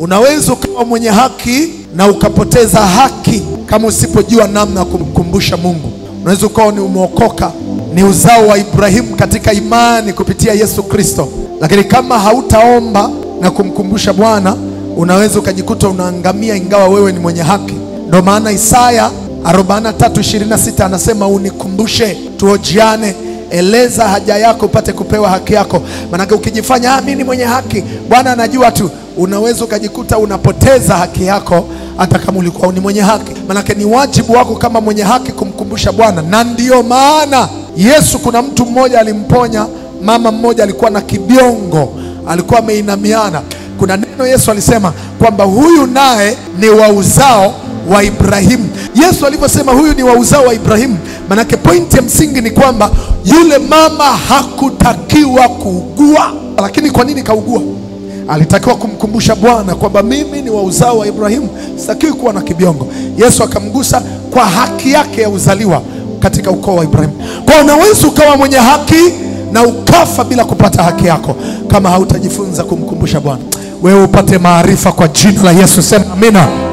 Unaweza ukawa mwenye haki na ukapoteza haki kama usipojua namna ya kumkumbusha Mungu. Unaweza ukawa ni umeokoka, ni uzao wa Ibrahimu katika imani kupitia Yesu Kristo, lakini kama hautaomba na kumkumbusha Bwana, unaweza ukajikuta unaangamia ingawa wewe ni mwenye haki. Ndio maana Isaya 43:26 anasema unikumbushe, tuhojiane, eleza haja yako upate kupewa haki yako. Maana ukijifanya mimi ni mwenye haki, Bwana anajua tu, unaweza ukajikuta unapoteza haki yako hata kama ulikuwa ni mwenye haki. Maana ni wajibu wako kama mwenye haki kumkumbusha Bwana. Na ndio maana Yesu, kuna mtu mmoja alimponya mama mmoja, alikuwa na kibiongo, alikuwa ameinamiana. Kuna neno Yesu alisema kwamba huyu naye ni wa uzao wa Ibrahimu. Yesu aliposema huyu ni wa uzao wa Ibrahimu, manake pointi ya msingi ni kwamba yule mama hakutakiwa kuugua. Lakini kwa nini kaugua? Alitakiwa kumkumbusha Bwana kwamba mimi ni wa uzao wa Ibrahimu, sitakiwi kuwa na kibiongo. Yesu akamgusa kwa haki yake ya uzaliwa katika ukoo wa Ibrahimu. Kwa unaweza ukawa mwenye haki na ukafa bila kupata haki yako kama hautajifunza kumkumbusha Bwana. Wewe upate maarifa kwa jina la Yesu, sema amina.